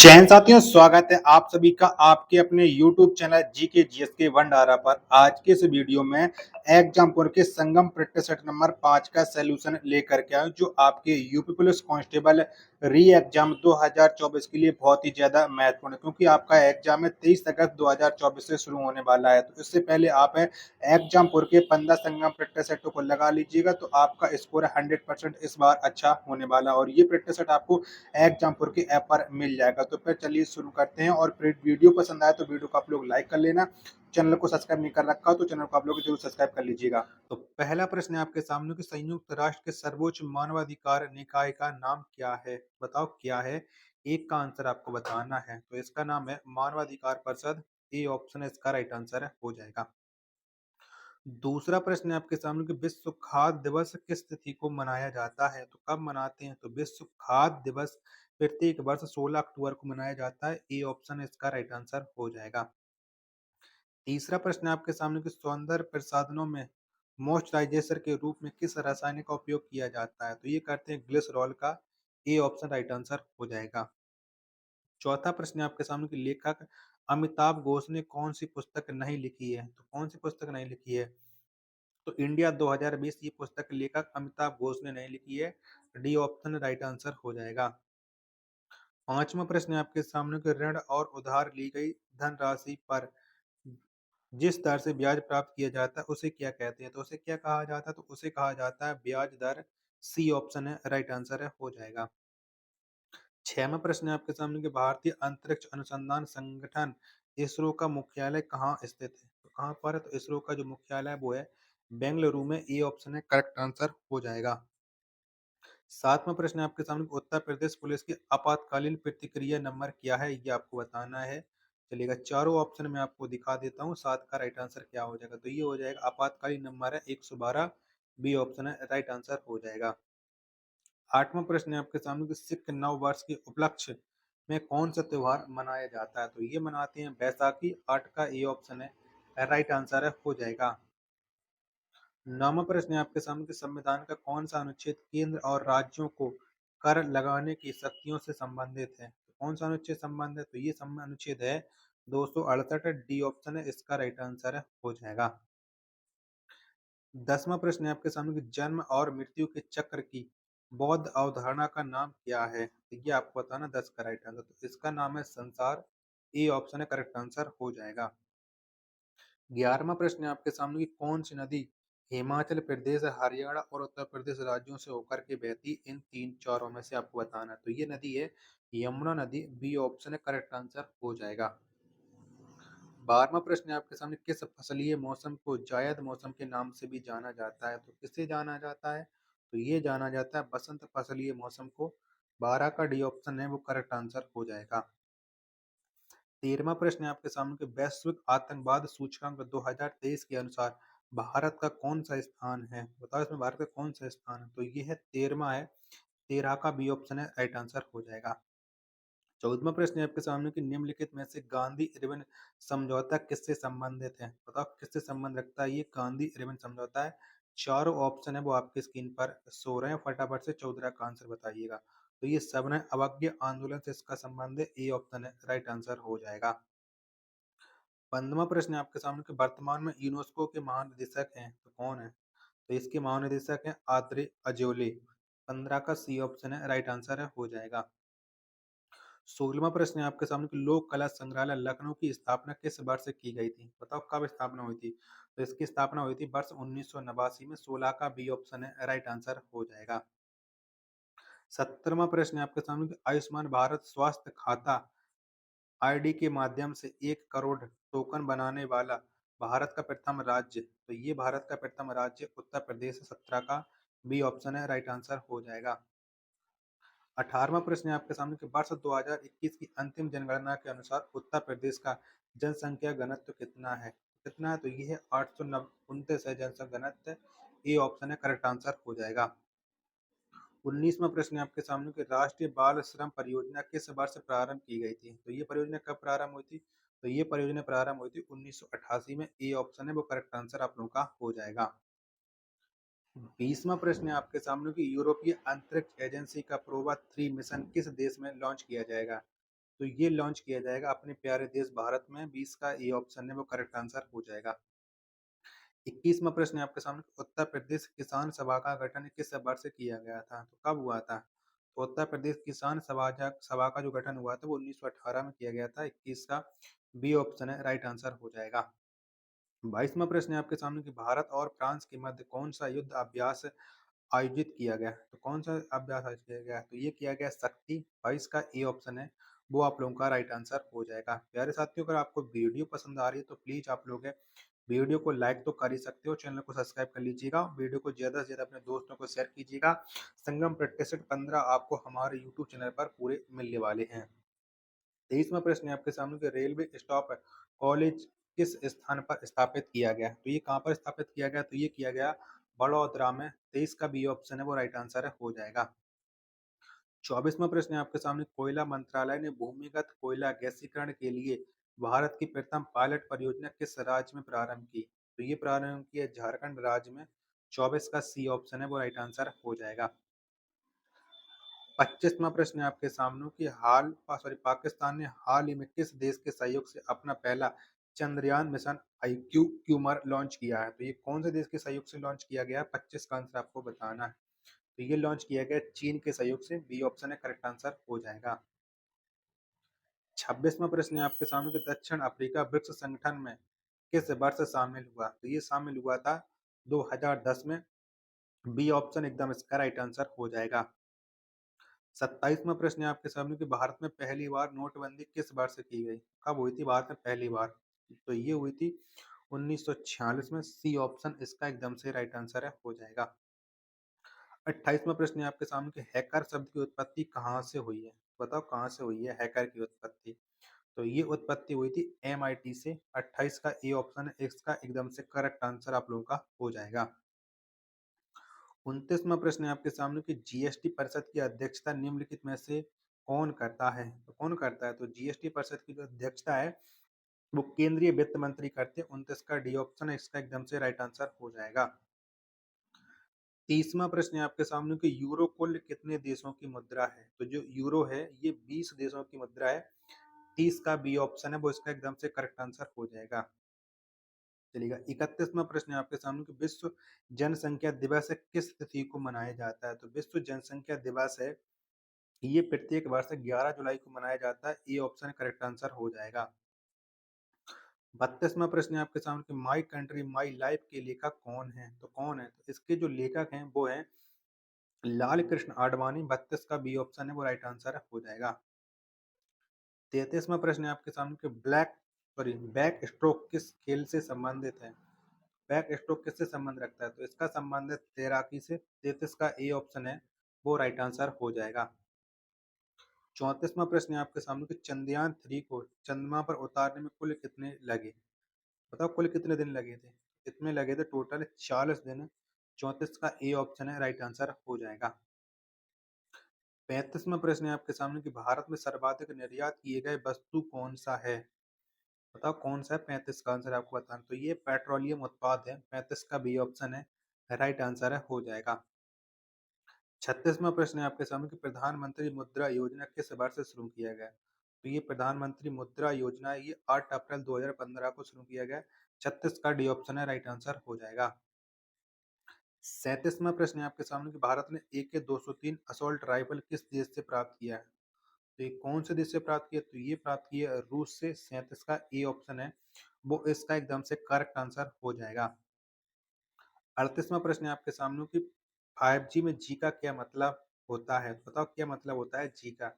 जय हिंद साथियों, स्वागत है आप सभी का आपके अपने YouTube चैनल जीके जीएसके वनडारा पर। आज के इस वीडियो में एग्जामपुर के संगम प्रैक्टिस सेट नंबर 5 का सलूशन लेकर के आया जो आपके यूपी पुलिस कांस्टेबल री एग्जाम 2024 के लिए बहुत ही ज्यादा महत्वपूर्ण है, क्योंकि आपका एग्जाम है 23 अगस्त 2024 से शुरू होने वाला है। तो इससे पहले आप एग्जामपुर के 15 संगम प्रैक्टिस सेटों को लगा लीजिएगा, तो आपका स्कोर 100% इस बार अच्छा होने वाला है और ये प्रैक्टिस सेट आपको एग्जामपुर के ऐप पर मिल जाएगा। तो फिर चलिए शुरू करते हैं, और फिर वीडियो पसंद आए तो वीडियो को आप लोग लाइक कर लेना। चैनल को सब्सक्राइब नहीं कर रखा तो चैनल को आप लोग जरूर सब्सक्राइब कर लीजिएगा। तो पहला प्रश्न है आपके सामने कि संयुक्त राष्ट्र के सर्वोच्च मानवाधिकार निकाय का नाम क्या है? बताओ क्या है? एक का आंसर आपको बताना है। तो इसका नाम है मानवाधिकार परिषद। ए ऑप्शन है इसका राइट आंसर हो जाएगा। दूसरा प्रश्न है आपके सामने कि विश्व खाद्य दिवस किस तिथि को मनाया जाता है? तो कब मनाते हैं? तो विश्व खाद्य दिवस प्रत्येक वर्ष 16 अक्टूबर को मनाया जाता है। ए ऑप्शन इसका राइट आंसर हो जाएगा। तीसरा प्रश्न है आपके सामने कि सौंदर्य प्रसाधनों में मॉइस्चराइजर के रूप में किस रसायन का उपयोग किया जाता है? तो ये करते हैं ग्लिसरॉल का। ए ऑप्शन राइट आंसर हो जाएगा। चौथा प्रश्न है आपके सामने कि लेखक अमिताभ घोष ने कौन सी पुस्तक नहीं लिखी है? तो कौन सी पुस्तक नहीं लिखी है? तो इंडिया 2020 ये पुस्तक लेखक अमिताभ घोष ने नहीं लिखी है। डी ऑप्शन राइट आंसर हो जाएगा। पांचवा प्रश्न है आपके सामने कि ऋण और उधार ली गई धनराशि पर जिस दर से ब्याज प्राप्त किया जाता है उसे क्या कहते हैं? तो उसे क्या कहा जाता है? तो उसे कहा जाता है ब्याज दर। सी ऑप्शन है राइट आंसर है हो जाएगा। छठवां प्रश्न है आपके सामने कि भारतीय अंतरिक्ष अनुसंधान संगठन इसरो का मुख्यालय कहाँ स्थित है? तो कहाँ पर है? तो इसरो का जो मुख्यालय है वो है बेंगलुरु में। ए ऑप्शन है करेक्ट आंसर हो जाएगा। सातवां प्रश्न है आपके सामने कि उत्तर प्रदेश पुलिस की आपातकालीन प्रतिक्रिया नंबर क्या है? ये आपको बताना है। चलिएगा, चारों ऑप्शन में आपको दिखा देता हूँ। सात का राइट आंसर क्या हो जाएगा? तो ये हो जाएगा आपातकालीन नंबर है 112। बी ऑप्शन है राइट आंसर हो जाएगा। आठवां प्रश्न है आपके सामने कि सिख नव वर्ष के उपलक्ष्य में कौन सा त्योहार मनाया जाता है? तो ये मनाते हैं बैसाखी। आठ का ए ऑप्शन है राइट आंसर है हो जाएगा। नौवां प्रश्न है आपके सामने कि संविधान का कौन सा अनुच्छेद केंद्र और राज्यों को कर लगाने की शक्तियों से संबंधित है? तो कौन सा अनुच्छेद संबंध है? तो ये अनुच्छेद है 268। डी ऑप्शन है इसका राइट आंसर है हो जाएगा। 10वां प्रश्न है आपके सामने कि जन्म और मृत्यु के चक्र की बौद्ध अवधारणा का नाम क्या है? तो ये आपको बताना 10 का राइट आंसर। तो इसका नाम है संसार। ए ऑप्शन है करेक्ट आंसर हो जाएगा। 11वां प्रश्न है आपके सामने कि कौन सी नदी हिमाचल प्रदेश, हरियाणा और उत्तर प्रदेश राज्यों से होकर के बहती? इन तीन चारों में से आपको बताना है। तो ये नदी है यमुना नदी। बी ऑप्शन है करेक्ट आंसर हो जाएगा। 12वां प्रश्न है आपके सामने किस फसलीय मौसम को जायद मौसम के नाम से भी जाना जाता है? तो किससे जाना जाता है? तो ये जाना जाता है बसंत फसलीय मौसम को। 12 का डी ऑप्शन है वो करेक्ट आंसर हो जाएगा। 13वां प्रश्न है आपके सामने कि वैश्विक आतंकवाद सूचकांक 2023 के अनुसार भारत का कौन सा स्थान है? बताओ इसमें भारत का कौन सा स्थान है? तो ये है 13वां है। 13 का बी ऑप्शन है राइट आंसर हो जाएगा। 14वां प्रश्न है आपके सामने कि निम्नलिखित में से गांधी रिबन समझौता किससे संबंधित है? बताओ किससे संबंध रखता है ये गांधी रिबन समझौता है। चारों ऑप्शन है वो आपकी स्क्रीन पर सो रहे हैं, फटाफट से 14 का आंसर बताइएगा। तो ये सब है अवज्ञा आंदोलन से इसका संबंध है। ए ऑप्शन है राइट आंसर हो जाएगा। 15वां प्रश्न है आपके सामने कि वर्तमान में यूनेस्को के महानिदेशक हैं तो कौन है? तो इसके महानिदेशक हैं आद्रे अजोले। 15 का सी ऑप्शन है राइट आंसर है हो जाएगा। 16वां प्रश्न है आपके सामने कि लोक कला संग्रहालय लखनऊ की स्थापना किस वर्ष की गई थी? बताओ कब स्थापना हुई थी? तो इसकी स्थापना हुई थी वर्ष 1989 में। 16 का बी ऑप्शन है राइट आंसर हो जाएगा। 17वां प्रश्न है आपके सामने कि आयुष्मान भारत स्वास्थ्य खाता आईडी के माध्यम से 1 करोड़ टोकन बनाने वाला भारत का प्रथम राज्य? तो ये भारत का प्रथम राज्य उत्तर प्रदेश। 17 का बी ऑप्शन है राइट आंसर हो जाएगा। 18वां प्रश्न है आपके सामने कि वर्ष 2021 की अंतिम जनगणना के अनुसार उत्तर प्रदेश का जनसंख्या घनत्व कितना है? कितना है? तो ये है 829 है जनसंख्या घनत्व। ए ऑप्शन है करेक्ट आंसर हो जाएगा। 19वां प्रश्न है आपके सामने कि राष्ट्रीय बाल श्रम परियोजना किस वर्ष प्रारंभ की गई थी? तो ये परियोजना कब प्रारंभ हुई थी? तो ये परियोजना प्रारंभ हुई थी 1988 में। ए ऑप्शन है वो करेक्ट आंसर आप लोगों का हो जाएगा। 20वां प्रश्न है आपके सामने कि यूरोपीय अंतरिक्ष एजेंसी का प्रोवा 3 मिशन किस देश में लॉन्च किया जाएगा? तो ये लॉन्च किया जाएगा अपने प्यारे देश भारत में। 20 का ए ऑप्शन है वो करेक्ट आंसर हो जाएगा। 21वां प्रश्न है आपके सामने, उत्तर प्रदेश किसान सभा का गठन किस वर्ष से किया गया था? तो कब हुआ था? तो उत्तर प्रदेश किसान सभा का जो गठन हुआ था वो 1918 में किया गया था। 21 का बी ऑप्शन है राइट आंसर हो जाएगा। 22वां प्रश्न है आपके सामने कि भारत और फ्रांस के मध्य कौन सा युद्ध अभ्यास आयोजित किया गया? तो कौन सा अभ्यास आयोजित किया गया? तो ये किया गया शक्ति। 22 का ए ऑप्शन है वो आप लोगों का राइट आंसर हो जाएगा। प्यारे साथियों, अगर आपको वीडियो पसंद आ रही है तो प्लीज आप लोग वीडियो को लाइक तो कर ही सकते हो, चैनल को सब्सक्राइब कर लीजिएगा, वीडियो को ज्यादा से ज्यादा अपने दोस्तों को शेयर कीजिएगा। संगम प्रैक्टिस 15 आपको हमारे यूट्यूब चैनल पर पूरे मिलने वाले हैं। 23वां प्रश्न है आपके सामने कि रेलवे स्टॉप कॉलेज किस स्थान पर स्थापित किया गया? तो ये कहाँ पर स्थापित किया गया? तो ये किया गया बड़ोदरा में। 23 का बी ऑप्शन है वो राइट आंसर है हो जाएगा। 24वां प्रश्न है आपके सामने, कोयला मंत्रालय ने भूमिगत कोयला गैसीकरण के लिए भारत की प्रथम पायलट परियोजना किस राज्य में प्रारंभ की? तो ये प्रारंभ की है झारखंड राज्य में। 24 का सी ऑप्शन है वो राइट आंसर हो जाएगा। 25वां प्रश्न है आपके सामने कि पाकिस्तान ने हाल ही में किस देश के सहयोग से अपना पहला चंद्रयान मिशन IQ क्यूमर लॉन्च किया है? तो ये कौन से देश के सहयोग से लॉन्च किया गया है? 25 का आंसर आपको बताना है। तो ये लॉन्च किया गया चीन के सहयोग से। बी ऑप्शन है करेक्ट आंसर हो जाएगा। 26वां प्रश्न है आपके सामने कि दक्षिण अफ्रीका ब्रिक्स संगठन में किस वर्ष शामिल हुआ? तो ये शामिल हुआ था 2010 में। बी ऑप्शन एकदम इसका राइट आंसर हो जाएगा। 27वां प्रश्न है आपके सामने कि भारत में पहली बार नोटबंदी किस वर्ष से की गई? कब हुई थी भारत में पहली बार? तो ये हुई थी 1946 में। सी ऑप्शन इसका एकदम से राइट आंसर है हो जाएगा। 28वां प्रश्न है आपके सामने कि हैकर शब्द की उत्पत्ति कहाँ से हुई है? बताओ कहाँ से हुई है हैकर की उत्पत्ति? तो ये उत्पत्ति हुई थी MIT से। 28 का ए ऑप्शन है इसका एकदम से करेक्ट आंसर आप लोगों का हो जाएगा। 29वां प्रश्न है आपके सामने कि जीएसटी परिषद की अध्यक्षता निम्नलिखित में से कौन करता है? तो कौन करता है? तो जीएसटी परिषद की जो अध्यक्षता है वो केंद्रीय वित्त मंत्री करते हैं। 29 का डी ऑप्शन है इसका एकदम से राइट आंसर हो जाएगा। 30वां प्रश्न है आपके सामने कि यूरो कुल कितने देशों की मुद्रा है? तो जो यूरो है ये 20 देशों की मुद्रा है। 30 का बी ऑप्शन है वो इसका एकदम से करेक्ट आंसर हो जाएगा। चलिएगा, 31वां प्रश्न है आपके सामने कि विश्व जनसंख्या दिवस किस तिथि को मनाया जाता है? तो विश्व जनसंख्या दिवस है ये प्रत्येक वर्ष 11 जुलाई को मनाया जाता है। ए ऑप्शन करेक्ट आंसर हो जाएगा। 32वां प्रश्न है आपके सामने कि माई कंट्री माई लाइफ के लेखक कौन है? तो कौन है? तो इसके जो लेखक हैं वो हैं लाल कृष्ण आडवाणी। 32 का बी ऑप्शन है वो राइट आंसर हो जाएगा। 33वां प्रश्न है आपके सामने कि बैक स्ट्रोक किस खेल से संबंधित है? बैक स्ट्रोक किससे संबंध रखता है? तो इसका संबंध है तैराकी से। 33 का ए ऑप्शन है वो राइट आंसर हो जाएगा। 34वां प्रश्न है आपके सामने कि चंद्रयान 3 को चंद्रमा पर उतारने में कुल कितने लगे? बताओ कुल कितने दिन लगे थे? कितने लगे थे? टोटल 40 दिन। 34 का ए ऑप्शन है राइट आंसर हो जाएगा। 35वां प्रश्न है आपके सामने कि भारत में सर्वाधिक निर्यात किए गए वस्तु कौन सा है? बताओ कौन सा है? 35 का आंसर आपको बताना। तो ये पेट्रोलियम उत्पाद है। 35 का बी ऑप्शन है राइट आंसर है हो जाएगा। 36वां प्रश्न है आपके सामने कि प्रधानमंत्री मुद्रा योजना किस वर्ष से शुरू किया गया? तो ये प्रधानमंत्री मुद्रा योजना है ये 8 अप्रैल 2015 को शुरू किया गया। 36 का डी ऑप्शन है राइट आंसर हो जाएगा। 37वां प्रश्न है आपके सामने कि भारत ने AK-203 असॉल्ट राइफल किस देश से प्राप्त किया है? तो ये कौन से देश से प्राप्त किया? तो ये प्राप्त किया रूस से। 37 का ए ऑप्शन है वो इसका एकदम से करेक्ट आंसर हो जाएगा। 38वां प्रश्न है आपके सामने कि 5G में जी का क्या मतलब होता है? बताओ क्या मतलब होता है जी का?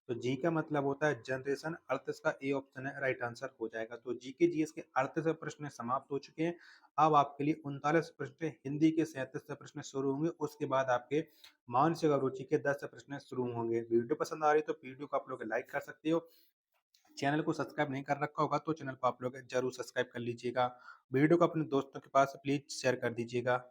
तो जी का मतलब होता है जनरेशन। 38 का ए ऑप्शन है राइट आंसर हो जाएगा। तो जीके जीएस के 38 प्रश्न समाप्त हो चुके हैं। अब आपके लिए 39 प्रश्न हिंदी के, 37 प्रश्न शुरू होंगे। उसके बाद आपके मानसिक अभिरुचि के 10 प्रश्न शुरू होंगे। वीडियो पसंद आ रही है तो वीडियो को आप लोग लाइक कर सकते हो। चैनल को सब्सक्राइब नहीं कर रखा होगा तो चैनल को आप लोग जरूर सब्सक्राइब कर लीजिएगा। वीडियो को अपने दोस्तों के पास प्लीज शेयर कर दीजिएगा।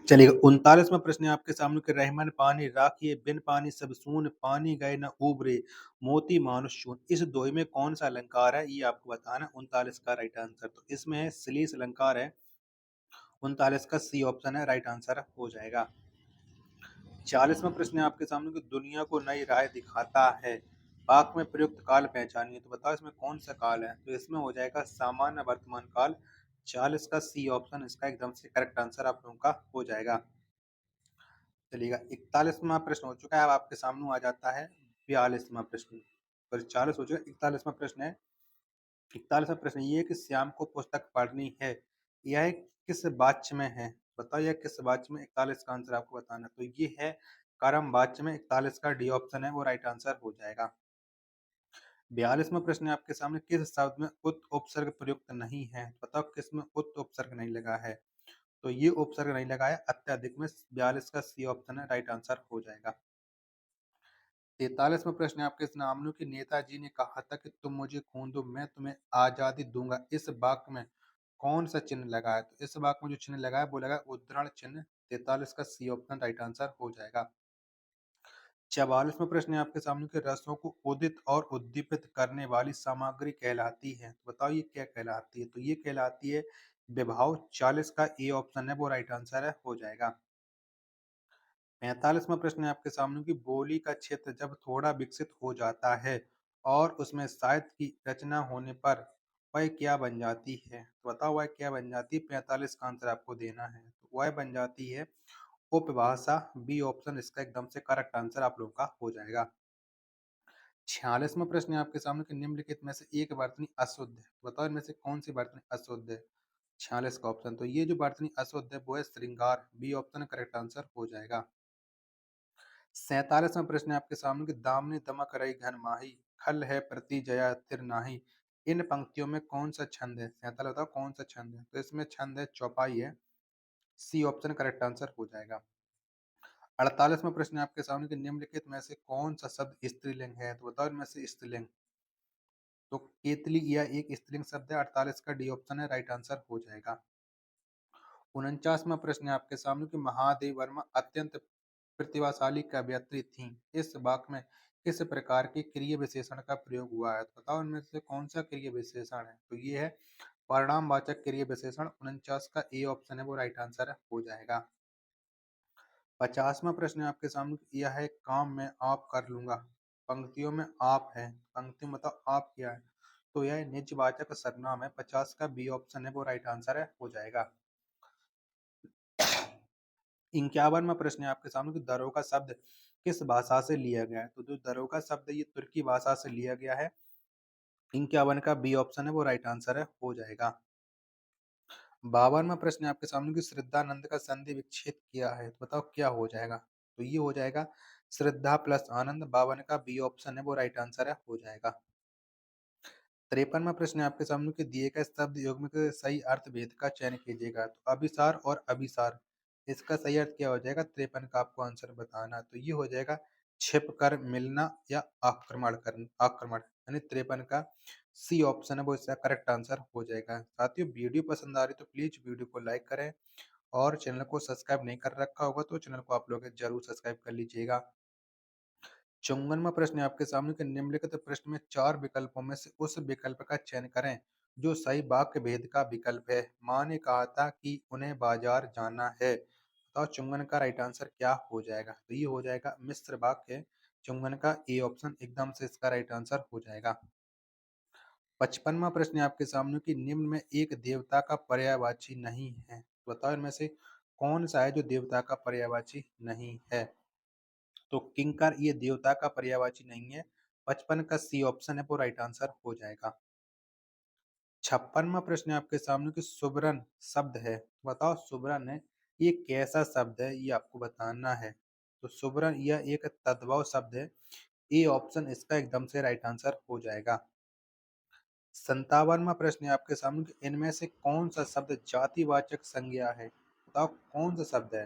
चलिए, 39वां प्रश्न है आपके सामने कि रहमन पानी राखिए बिन पानी सब सून, पानी गए न उबरे मोती मानुष चून। इस दोहे में कौन सा अलंकार है ये आपको बताना है। 39 का राइट आंसर तो इसमें है श्लेष अलंकार है। 39 का सी ऑप्शन है राइट आंसर हो जाएगा। 40वां प्रश्न है आपके सामने कि दुनिया को नई राह दिखाता है वाक्य में प्रयुक्त काल पहचानिए। तो बताओ इसमें कौन सा काल है? तो इसमें हो जाएगा सामान्य वर्तमान काल। 40 का सी ऑप्शन इसका एकदम से करेक्ट आंसर आप लोगों का हो जाएगा। चलिएगा, 41वां प्रश्न हो चुका है। अब आपके सामने आ जाता है 42वां प्रश्न। तो 40 हो चुका है, 41वां प्रश्न है। 41वां प्रश्न ये है कि श्याम को पुस्तक पढ़नी है, यह किस वाच्य में है? बताओ यह किस वाच्य में? 41 का आंसर आपको बताना। तो ये है कर्म वाच्य में। 41 का डी ऑप्शन है वो राइट आंसर हो जाएगा। 42वां प्रश्न है आपके सामने, किस शब्द में उत उपसर्ग प्रयुक्त नहीं है? बताओ किस में उत उपसर्ग नहीं लगा है? तो ये उपसर्ग नहीं लगा है अत्यधिक में। 42 का सी ऑप्शन है राइट आंसर हो जाएगा। 43वां प्रश्न है आपके सामने कि नेताजी ने कहा था कि तुम मुझे खून दो मैं तुम्हें आजादी दूंगा, इस वाक्य में कौन सा चिन्ह लगा है? तो इस वाक्य में जो चिन्ह लगा है वो लगा है उद्धरण चिन्ह। 43 का सी ऑप्शन राइट आंसर हो जाएगा। 44वां प्रश्न है आपके सामने कि रसों को उदित और उद्दीपित करने वाली सामग्री कहलाती है। तो बताओ ये क्या कहलाती है? तो ये कहलाती है विभाव। 40 का ए ऑप्शन है वो राइट आंसर है हो जाएगा। 45वां प्रश्न है आपके सामने कि बोली का क्षेत्र जब थोड़ा विकसित हो जाता है और उसमें साहित्य की रचना होने पर वह क्या बन जाती है? तो बताओ वह क्या बन जाती है? 45 का आंसर आपको देना है। तो वह बन जाती है उपभाषा। बी ऑप्शन इसका एकदम से करेक्ट आंसर आप लोगों का हो जाएगा। 46वां प्रश्न है आपके सामने कि निम्नलिखित में से एक वर्तनी अशुद्ध है। तो बताओ इनमें से कौन सी वर्तनी अशुद्ध है? 46 का ऑप्शन। तो ये जो वर्तनी अशुद्ध है वो है श्रृंगार। बी ऑप्शन करेक्ट आंसर हो जाएगा। 47वां प्रश्न है आपके सामने कि दामनी दमक रही घन माही, खल है प्रति जया तिर नाही, इन पंक्तियों में कौन सा छंद है? 47 बताओ कौन सा छंद है? तो इसमें छंद है चौपाई है। सी ऑप्शन करेक्ट आंसर हो जाएगा। 48वां प्रश्न है आपके सामने कि निम्नलिखित में से कौन सा शब्द स्त्रीलिंग है? तो बताओ इनमें से स्त्रीलिंग। तो केतली यह एक स्त्रीलिंग शब्द है। 48 का डी ऑप्शन है राइट आंसर हो जाएगा। 49वां प्रश्न है आपके सामने कि महादेव वर्मा अत्यंत प्रतिभाशाली कवयित्री थीं। इस वाक्य में किस प्रकार के क्रिया विशेषण का प्रयोग हुआ है? तो बताओ इनमें से कौन सा क्रिया विशेषण है? तो ये है परिणामवाचक क्रिया विशेषण। 49 का ए ऑप्शन है वो राइट आंसर हो जाएगा। 50वां प्रश्न है आपके सामने कि यह है काम मैं आप कर लूंगा, पंक्तियों में आप है, पंक्ति में बताओ आप क्या है? तो यह निजवाचक सर्वनाम है। 50 का बी ऑप्शन है वो राइट आंसर है हो जाएगा। 51वां प्रश्न है आपके सामने कि दरोगा शब्द किस भाषा से लिया गया है? तो जो दरोगा शब्द है ये तुर्की भाषा से लिया गया है। 51 का बी ऑप्शन है वो राइट आंसर है हो जाएगा। 52वां प्रश्न है आपके सामने कि श्रद्धानंद का संधि विच्छेद किया है। तो बताओ क्या हो जाएगा? तो ये हो जाएगा श्रद्धा प्लस आनंद। 52 का बी ऑप्शन है वो राइट आंसर है हो जाएगा। 53वां प्रश्न है आपके सामने कि दिए गए शब्द युग्म के सही अर्थ भेद का चयन कीजिएगा। तो अभिसार और अभिसार, इसका सही अर्थ क्या हो जाएगा? 53 का आपको आंसर बताना। तो ये हो जाएगा छिप कर मिलना या आक्रमण कर आक्रमण, यानी 53 का सी ऑप्शन है वो इसका करेक्ट आंसर हो जाएगा। साथियों वीडियो पसंद आ रही तो प्लीज वीडियो को लाइक करें और चैनल को सब्सक्राइब नहीं कर रखा होगा तो चैनल को आप लोग जरूर सब्सक्राइब कर लीजिएगा। 54वां प्रश्न है आपके सामने कि निम्नलिखित प्रश्न में 4 विकल्पों में से उस विकल्प का चयन करें जो सही वाक्य भेद का विकल्प है। माँ ने कहा था कि उन्हें बाजार जाना है। बताओ चुंगन का राइट आंसर क्या हो जाएगा? तो ये हो जाएगा मिश्र वाक्य। चुंगन का ए ऑप्शन एकदम से इसका राइट आंसर हो जाएगा। 55वां प्रश्न है आपके सामने कि निम्न में एक देवता का पर्यायवाची नहीं है। तो बताओ इनमें से कौन सा है जो देवता का पर्यायवाची नहीं है? तो किंकर ये देवता का पर्यायवाची नहीं है। 55 का सी ऑप्शन है वो राइट आंसर हो जाएगा। 56वां प्रश्न है आपके सामने कि सुबरन शब्द है। बताओ सुबरन है ये कैसा शब्द है? ये आपको बताना है। तो सुबरन यह एक तद्भव शब्द है। ए ऑप्शन इसका एकदम से राइट आंसर हो जाएगा। 57वां प्रश्न है आपके सामने कि इनमें से कौन सा शब्द जातिवाचक संज्ञा है? बताओ कौन सा शब्द है?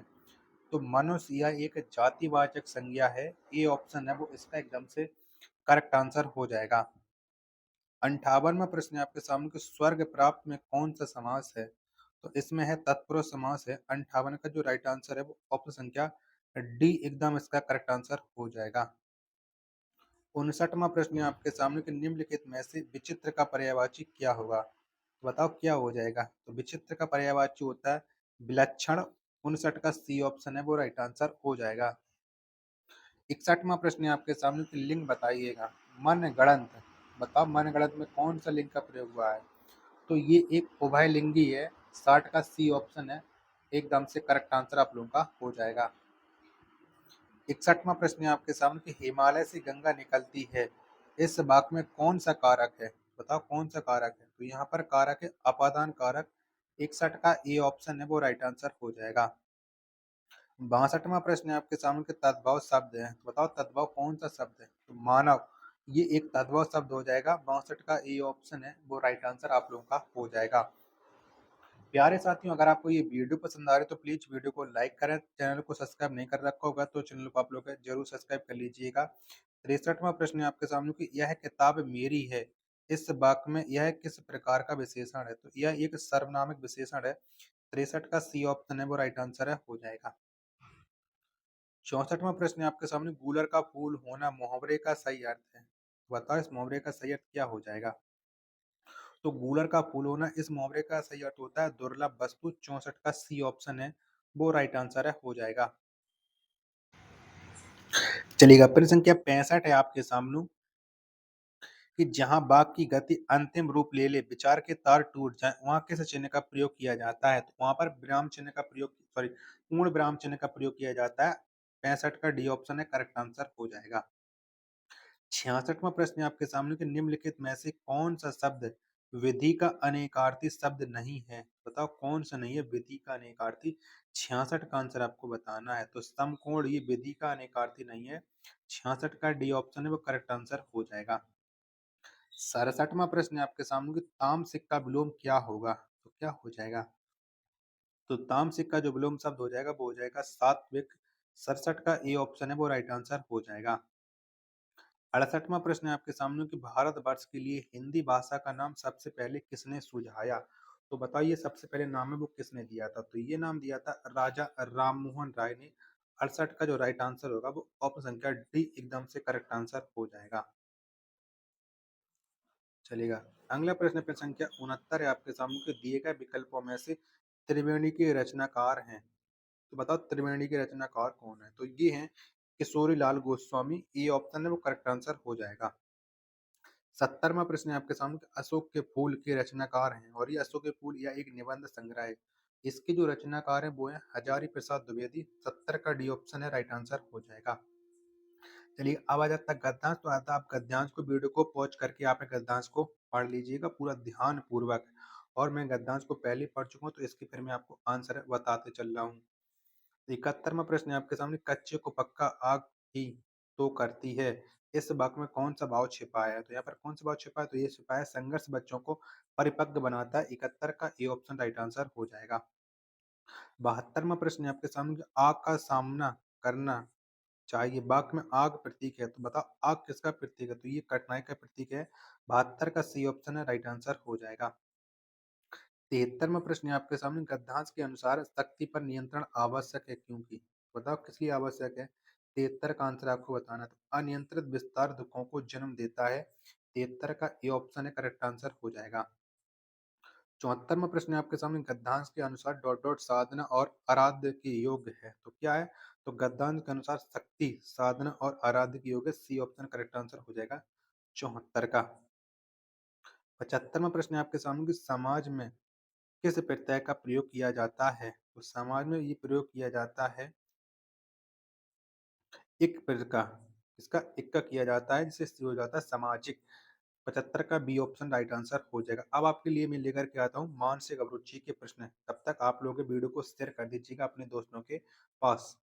तो मनुष्य यह एक जातिवाचक संज्ञा है। ए ऑप्शन है वो इसका एकदम से करेक्ट आंसर हो जाएगा। 58वां प्रश्न है आपके सामने कि स्वर्ग प्राप्त में कौन सा समास है? तो इसमें है तत्पुरुष समास है। 58 का जो राइट आंसर है वो ऑप्शन संख्या डी एकदम इसका करेक्ट आंसर हो जाएगा। 59वां प्रश्न है आपके सामने कि निम्नलिखित में से विचित्र का पर्यायवाची क्या होगा? तो बताओ क्या हो जाएगा? तो विचित्र का पर्यायवाची होता है विलक्षण। 59 का सी ऑप्शन है वो राइट आंसर हो जाएगा। 61वां प्रश्न है आपके सामने कि लिंग बताइएगा। मनगढ़ंत। बताओ मनगढ़ंत में कौन सा लिंग का प्रयोग हुआ है? तो ये एक उभयलिंगी है। 60 का सी ऑप्शन है, एकदम से करेक्ट आंसर आप लोगों का हो जाएगा। 61वां प्रश्न है आपके सामने कि हिमालय से गंगा निकलती है, इस वाक्य में कौन सा कारक है? बताओ कौन सा कारक है? तो यहाँ पर कारक है अपादान कारक। 61 का ए ऑप्शन है वो राइट आंसर हो जाएगा। 62वां प्रश्न है आपके सामने कि तद्भव शब्द है, तो बताओ तद्भव कौन सा शब्द है? तो मानव, ये एक तद्भव शब्द हो जाएगा। 62 का ए ऑप्शन है वो राइट आंसर आप लोगों का हो जाएगा। प्यारे साथियों, अगर आपको ये वीडियो पसंद आ रही है तो प्लीज वीडियो को लाइक करें। चैनल को सब्सक्राइब नहीं कर रखा होगा तो चैनल को आप लोग जरूर सब्सक्राइब कर लीजिएगा। 63वां प्रश्न है आपके सामने कि यह किताब मेरी है, इस वाक्य में यह किस प्रकार का विशेषण है? तो यह एक सर्वनामिक विशेषण है। 63 का सी ऑप्शन है वो राइट आंसर है हो जाएगा। 64वां प्रश्न है आपके सामने गूलर का फूल होना मुहावरे का सही अर्थ है, बताओ इस मुहावरे का सही अर्थ क्या हो जाएगा? तो गूलर का फूल होना इस मुहावरे का सही अर्थ होता है दुर्लभ वस्तु। 64 का सी ऑप्शन है वो राइट आंसर है हो जाएगा। चलिएगा, प्रश्न संख्या 65 है आपके सामने कि जहां वाक्य की गति अंतिम रूप ले ले, विचार के तार टूट जाए, वहां किस चिन्ह का प्रयोग किया जाता है? तो वहां पर विराम चिन्ह का प्रयोग, सॉरी, पूर्ण विराम चिन्ह का प्रयोग किया जाता है। 65 का डी ऑप्शन है करेक्ट आंसर हो जाएगा। 66वां प्रश्न है आपके सामने कि निम्नलिखित में से कौन सा शब्द विधि का अनेकार्थी शब्द नहीं है? बताओ कौन सा नहीं है विधि का अनेकार्थी? 66 का आंसर आपको बताना है। तो समकोण ये विधि का अनेकार्थी नहीं है। 66 का डी ऑप्शन है वो करेक्ट आंसर हो जाएगा। 67वां प्रश्न है आपके सामने कि तामसिक का विलोम क्या होगा? तो क्या हो जाएगा? तो तामसिक का जो विलोम शब्द हो जाएगा वो हो जाएगा सात्विक। 67 का ए ऑप्शन है वो राइट आंसर हो जाएगा। 68वां प्रश्न है आपके सामने कि भारतवर्ष के लिए हिंदी भाषा का नाम सबसे पहले किसने सुझाया? तो बताइए सबसे पहले नाम है वो किसने दिया था? तो ये नाम दिया था राजा राममोहन राय ने। 68 का जो राइट आंसर होगा वो ऑप्शन संख्या डी एकदम से करेक्ट आंसर हो जाएगा। चलेगा, अगला प्रश्न प्रश्न संख्या 69 है आपके सामने के दिए गए विकल्पों में से त्रिवेणी के रचनाकार हैं। तो बताओ त्रिवेणी के रचनाकार कौन है? तो ये हैं किशोरी लाल गोस्वामी। ए ऑप्शन है वो करेक्ट आंसर हो जाएगा। 70वां प्रश्न है आपके सामने अशोक के फूल के रचनाकार हैं, और ये अशोक के फूल यह एक निबंध संग्रह है। इसके जो रचनाकार हैं वो है हजारी प्रसाद द्विवेदी। 70 का डी ऑप्शन है राइट आंसर हो जाएगा। चलिए, अब आ जाता है गद्यांश। तो आता आप गद्यांश को वीडियो को पॉज करके आप गद्यांश को पढ़ लीजिएगा पूरा ध्यान पूर्वक। और मैं गद्यांश को पहले पढ़ चुका हूँ तो इसके फिर मैं आपको आंसर बताते चल रहा हूँ। 71वां प्रश्न है आपके सामने कच्चे को पक्का आग ही तो करती है, इस वाक्य में कौन सा भाव छिपा है? तो यहाँ पर कौन सा भाव छिपा है? तो ये छिपा है संघर्ष बच्चों को परिपक्व बनाता है। 71 का ए ऑप्शन राइट आंसर हो जाएगा। 72वां प्रश्न है आपके सामने कि आग का सामना करना चाहिए, वाक्य में आग प्रतीक है, तो बताओ आग किसका प्रतीक है? तो ये कठिनाई का प्रतीक है। 72 का सी ऑप्शन है राइट आंसर हो जाएगा। 73वां प्रश्न है आपके सामने गद्यांश के अनुसार शक्ति पर नियंत्रण आवश्यक है क्योंकि, बताओ किस लिए आवश्यक है? 73 का आंसर आपको बताना है। तो अनियंत्रित विस्तार दुखों को जन्म देता है। 73 का ए ऑप्शन है करेक्ट आंसर हो जाएगा। 74वां प्रश्न है आपके सामने गद्यांश के अनुसार डॉट डॉट साधना और आराध्य के योग है, तो क्या है? तो गद्यांश के अनुसार शक्ति साधना और आराध्य के योग है। सी ऑप्शन करेक्ट आंसर हो जाएगा 74 का। 75वां प्रश्न है आपके सामने कि समाज में किस प्रत्यय का प्रयोग किया जाता है? तो समाज में ये प्रयोग किया जाता है इक प्रत्यय का। इसका इक्का किया जाता है जिससे हो जाता है सामाजिक। 75 का बी ऑप्शन राइट आंसर हो जाएगा। अब आपके लिए मैं लेकर के आता हूँ मानसिक अभिरुचि के प्रश्न। तब तक आप लोग वीडियो को शेयर कर दीजिएगा अपने दोस्तों के पास।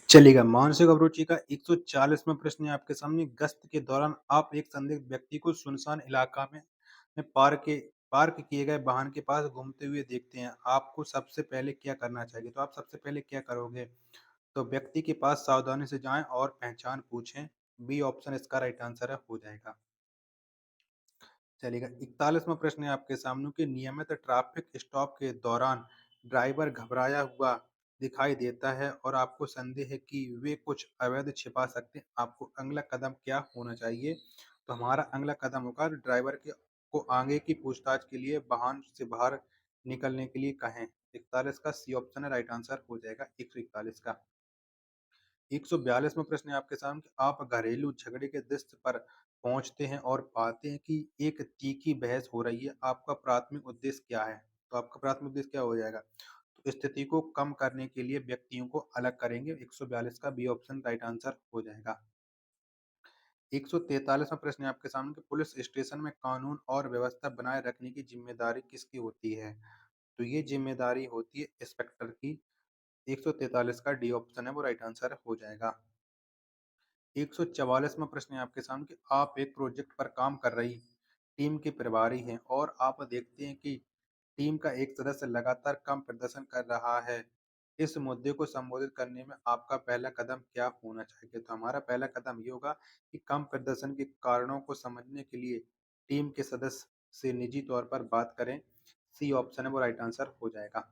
चलिएगा, मानसिक अभिरुचि का 140वां प्रश्न है आपके सामने गश्त के दौरान आप एक संदिग्ध व्यक्ति को सुनसान इलाका में पार्क किए गए वाहन के पास घूमते हुए देखते हैं, आपको सबसे पहले क्या करना चाहिए? तो आप सबसे पहले क्या करोगे? तो व्यक्ति के पास सावधानी से जाएं और पहचान पूछें। बी ऑप्शन इसका राइट आंसर है हो जाएगा। चलेगा, 41वां प्रश्न है आपके सामने कि नियमित ट्रैफिक स्टॉप के दौरान ड्राइवर घबराया हुआ दिखाई देता है और आपको संदेह है कि वे कुछ अवैध छिपा सकते हैं, आपको अगला कदम क्या होना चाहिए? तो हमारा अगला कदम होगा ड्राइवर के को आगे की पूछताछ के लिए वाहन से बाहर निकलने के लिए कहें। 41 का सी ऑप्शन है राइट आंसर हो जाएगा 141 का। 142वां प्रश्न है आपके सामने कि आप घरेलू झगड़े के दृश्य पर पहुँचते हैं और पाते हैं कि एक तीखी बहस हो रही है, आपका प्राथमिक उद्देश्य क्या है? तो आपका प्राथमिक उद्देश्य क्या हो जाएगा? तो स्थिति को कम करने के लिए व्यक्तियों को अलग करेंगे, 142 का बी ऑप्शन राइट आंसर हो जाएगा। 143वां प्रश्न है आपके सामने कि पुलिस स्टेशन में कानून और व्यवस्था बनाए रखने की जिम्मेदारी किसकी होती है? तो ये जिम्मेदारी होती है इंस्पेक्टर की। 143 का डी ऑप्शन है वो राइट आंसर हो जाएगा। 144वां प्रश्न है आपके सामने कि आप एक प्रोजेक्ट पर काम कर रही टीम के प्रभारी हैं और आप देखते हैं कि टीम का एक सदस्य लगातार कम प्रदर्शन कर रहा है। इस मुद्दे को संबोधित करने में आपका पहला कदम क्या होना चाहिए? तो हमारा पहला कदम ये होगा कि कम प्रदर्शन के कारणों को समझने के लिए टीम के सदस्य से निजी तौर पर बात करें। सी ऑप्शन है वो राइट आंसर हो जाएगा।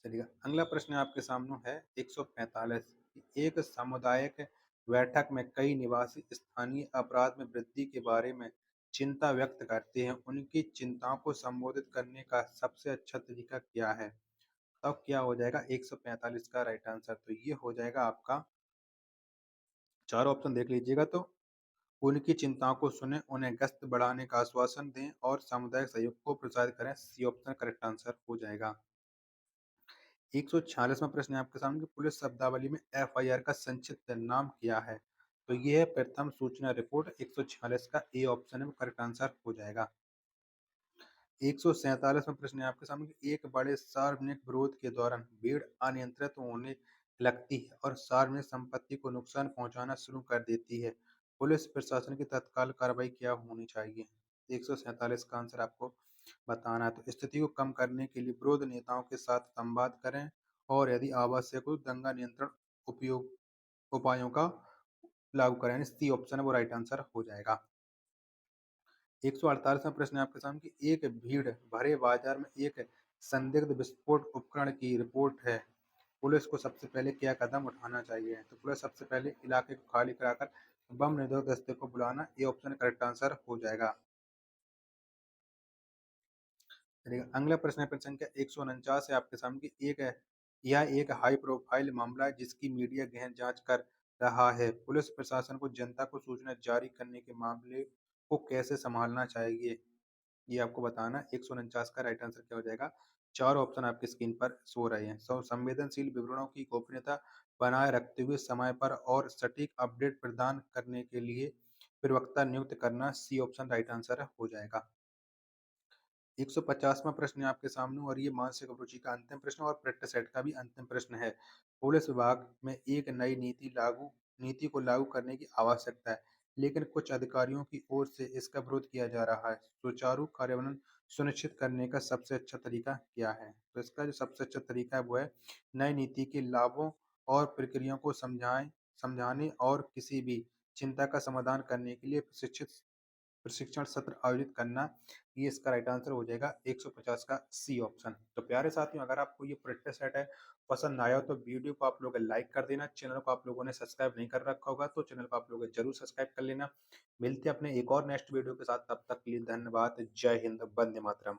चलिए अगला प्रश्न आपके सामने है 145। एक सामुदायिक बैठक में कई निवासी स्थानीय अपराध में वृद्धि के बारे में चिंता व्यक्त करते हैं। उनकी चिंताओं को संबोधित करने का सबसे अच्छा तरीका क्या है? तब क्या हो जाएगा 145 का राइट आंसर? तो ये हो जाएगा आपका, चारों ऑप्शन देख लीजिएगा। तो उनकी चिंताओं को सुने, उन्हें गश्त बढ़ाने का आश्वासन दें और सामुदायिक सहयोग को प्रोत्साहित करें। सी ऑप्शन करेक्ट आंसर हो जाएगा। 146वां प्रश्न है आपके सामने कि पुलिस शब्दावली में एफआईआर का संक्षिप्त नाम क्या है? तो ये है प्रथम सूचना रिपोर्ट। 146 का ए ऑप्शन है वो करेक्ट आंसर हो जाएगा। 147वां प्रश्न है आपके सामने कि एक बड़े सार्वजनिक विरोध के दौरान भीड़ अनियंत्रित होने लगती है और सार्वजनिक संपत्ति को नुकसान पहुंचाना शुरू कर देती है। पुलिस प्रशासन की तत्काल कार्रवाई क्या होनी चाहिए? 147 का आंसर आपको बताना है। तो स्थिति को कम करने के लिए विरोध नेताओं के साथ संवाद करें और यदि आवश्यक हो दंगा नियंत्रण उपयोग उपायों का लागू करें। यानी सी ऑप्शन है वो राइट आंसर हो जाएगा। 148वां प्रश्न है आपके सामने कि एक भीड़ भरे बाजार में एक संदिग्ध विस्फोट उपकरण की रिपोर्ट है। पुलिस को सबसे पहले क्या कदम उठाना चाहिए? तो पुलिस सबसे पहले इलाके को खाली कराकर बम निरोधक दस्ते को बुलाना। ये ऑप्शन करेक्ट आंसर हो जाएगा। चलिए अगला प्रश्न है प्रश्न संख्या 149 है आपके सामने कि यह एक हाई प्रोफाइल मामला है जिसकी मीडिया गहन जांच कर रहा है। पुलिस प्रशासन को जनता को सूचना जारी करने के मामले को कैसे संभालना चाहिए? ये आपको बताना है। 149 का राइट आंसर क्या हो जाएगा? चार ऑप्शन आपकी स्क्रीन पर शो रहे हैं। संवेदनशील विवरणों की गोपनीयता बनाए रखते हुए समय पर और सटीक अपडेट प्रदान करने के लिए प्रवक्ता नियुक्त करना। सी ऑप्शन राइट आंसर हो जाएगा। 150वां प्रश्न है आपके सामने और ये मानसिक अभिरुचि का अंतिम प्रश्न और प्रैक्टिस सेट का भी अंतिम प्रश्न है। पुलिस विभाग में एक नई नीति को लागू करने की आवश्यकता है, लेकिन कुछ अधिकारियों की ओर से इसका विरोध किया जा रहा है। सुचारू कार्यान्वयन सुनिश्चित करने का सबसे अच्छा तरीका क्या है? तो इसका जो सबसे अच्छा तरीका है वो है नई नीति के लाभों और प्रक्रियाओं को समझाने और किसी भी चिंता का समाधान करने के लिए प्रशिक्षण सत्र आयोजित करना। ये इसका राइट आंसर हो जाएगा 150 का सी ऑप्शन। तो प्यारे साथियों अगर आपको ये प्रैक्टिस सेट है पसंद आया हो तो वीडियो को आप लोग लाइक कर देना। चैनल को आप लोगों ने सब्सक्राइब नहीं कर रखा होगा तो चैनल को आप लोग जरूर सब्सक्राइब कर लेना। मिलते हैं अपने एक और नेक्स्ट वीडियो के साथ, तब तक के लिए धन्यवाद। जय हिंद, वंदे मातरम।